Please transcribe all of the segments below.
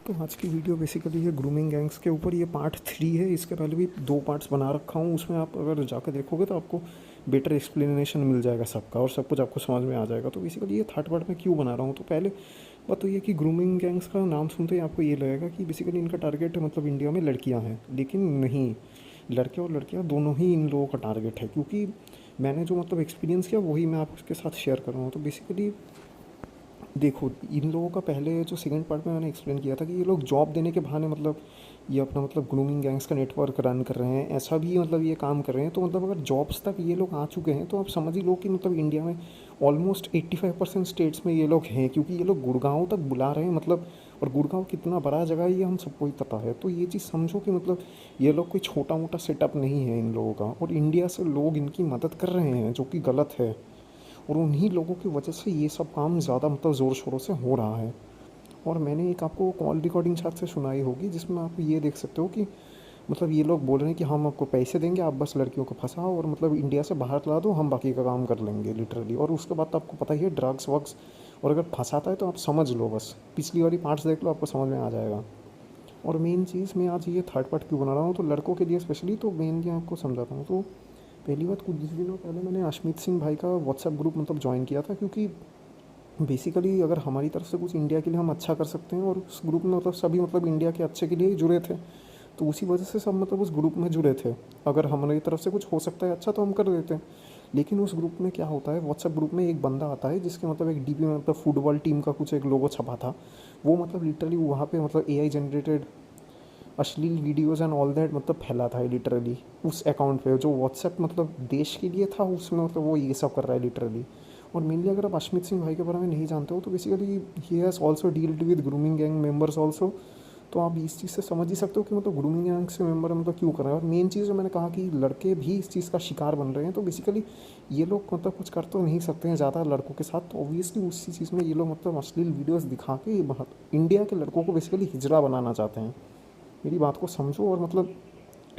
तो आज की वीडियो बेसिकली है ग्रूमिंग गैंग्स के ऊपर। ये पार्ट 3 है। इसके पहले भी 2 पार्ट्स बना रखा हूँ। उसमें आप अगर जाकर देखोगे तो आपको बेटर एक्सप्लेनेशन मिल जाएगा सबका और सब कुछ आपको समझ में आ जाएगा। तो बेसिकली ये थर्ड पार्ट में क्यों बना रहा हूँ, तो पहले बात तो ये कि ग्रूमिंग गैंग्स का नाम सुनते ही आपको ये लगेगा कि बेसिकली इनका टारगेट मतलब इंडिया में लड़कियाँ हैं, लेकिन नहीं, लड़के और लड़कियाँ दोनों ही इन लोगों का टारगेट है। क्योंकि मैंने जो मतलब एक्सपीरियंस किया वही मैं आपके साथ शेयर कर रहा हूँ। तो बेसिकली देखो, इन लोगों का पहले जो सेकंड पार्ट में मैंने एक्सप्लेन किया था कि ये लोग जॉब देने के बहाने मतलब ये अपना मतलब ग्रूमिंग गैंग्स का नेटवर्क रन कर रहे हैं, ऐसा भी मतलब ये काम कर रहे हैं। तो मतलब अगर जॉब्स तक ये लोग आ चुके हैं तो आप समझ ही लो कि मतलब इंडिया में ऑलमोस्ट 85% स्टेट्स में ये लोग हैं, क्योंकि ये लोग गुड़गांव तक बुला रहे हैं मतलब। और गुड़गांव कितना बड़ा जगह है ये हम सबको ही पता है। तो ये चीज़ समझो कि मतलब ये लोग कोई छोटा मोटा सेटअप नहीं है इन लोगों का, और इंडिया से लोग इनकी मदद कर रहे हैं जो कि गलत है। और उन्हीं लोगों की वजह से ये सब काम ज़्यादा मतलब ज़ोर शोरों से हो रहा है। और मैंने एक आपको कॉल रिकॉर्डिंग शायद से सुनाई होगी, जिसमें आप ये देख सकते हो कि मतलब ये लोग बोल रहे हैं कि हम आपको पैसे देंगे, आप बस लड़कियों को फंसाओ और मतलब इंडिया से बाहर ला दो, हम बाकी का काम कर लेंगे लिटरली। और उसके बाद तो आपको पता ही है ड्रग्स वग्स, और अगर फंसाता है तो आप समझ लो, बस पिछली वाली पार्ट्स देख लो, आपको समझ में आ जाएगा। और मेन चीज़ मैं आज ये थर्ड पार्ट क्यों बना रहा हूँ, तो लड़कों के लिए स्पेशली, तो मेनली आपको समझाता हूँ। तो पहली बात, कुछ दिनों पहले मैंने अशमीत सिंह भाई का व्हाट्सएप ग्रुप मतलब ज्वाइन किया था, क्योंकि बेसिकली अगर हमारी तरफ से कुछ इंडिया के लिए हम अच्छा कर सकते हैं, और उस ग्रुप में मतलब सभी मतलब इंडिया के अच्छे के लिए ही जुड़े थे, तो उसी वजह से सब मतलब उस ग्रुप में जुड़े थे। अगर हमारी तरफ से कुछ हो सकता है अच्छा तो हम कर देते हैं। लेकिन उस ग्रुप में क्या होता है, व्हाट्सएप ग्रुप में एक बंदा आता है जिसके मतलब एक डीपी में मतलब फुटबॉल टीम का कुछ एक लोगो छपा था। वो मतलब लिटरली वहाँ पे मतलब एआई जनरेटेड अश्लील वीडियोज़ एंड ऑल दैट मतलब फैला था लिटरली उस अकाउंट पे, जो व्हाट्सएप मतलब देश के लिए था, उसमें मतलब वो ये सब कर रहा है लिटरली। और मेनली अगर आप अशमीत सिंह भाई के बारे में नहीं जानते हो, तो basically he has also dealt with grooming gang members also. तो आप इस चीज़ से समझ ही सकते हो कि मतलब ग्रूमिंग गैंग से मेम्बर मतलब क्यों कर रहे हैं। और मेन चीज़ जो मैंने कहा कि लड़के भी इस चीज़ का शिकार बन रहे हैं, तो बेसिकली ये लोग मतलब कुछ कर तो नहीं सकते हैं ज़्यादा लड़कों के साथ, तो ऑब्वियसली उसी चीज़ में ये लोग मतलब अश्लील वीडियोज़ दिखा के इंडिया के लड़कों को बेसिकली हिजड़ा बनाना चाहते हैं। मेरी बात को समझो। और मतलब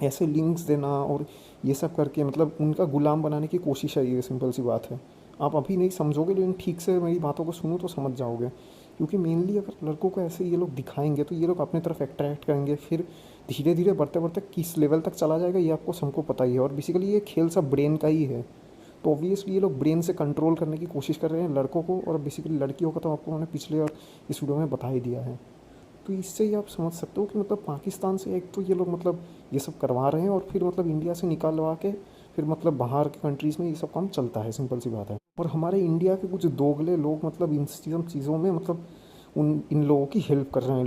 ऐसे लिंक्स देना और ये सब करके मतलब उनका गुलाम बनाने की कोशिश है, ये सिंपल सी बात है। आप अभी नहीं समझोगे, लेकिन ठीक से मेरी बातों को सुनो तो समझ जाओगे। क्योंकि मेनली अगर लड़कों को ऐसे ये लोग दिखाएंगे तो ये लोग अपने तरफ अट्रैक्ट करेंगे, फिर धीरे धीरे बढ़ते बढ़ते किस लेवल तक चला जाएगा ये आपको सबको पता ही है। और बेसिकली ये खेल सब ब्रेन का ही है। तो ऑब्वियसली ये लोग ब्रेन से कंट्रोल करने की कोशिश कर रहे हैं लड़कों को, और बेसिकली लड़कियों का तो आपको मैंने पिछले और इस वीडियो में बता ही दिया है। तो इससे ही आप समझ सकते हो कि मतलब पाकिस्तान से एक तो ये लोग मतलब ये सब करवा रहे हैं, और फिर मतलब इंडिया से निकलवा के फिर मतलब बाहर के कंट्रीज़ में ये सब काम चलता है, सिंपल सी बात है। और हमारे इंडिया के कुछ दोगले लोग मतलब इन चीज़ों में मतलब उन इन लोगों की हेल्प कर रहे हैं।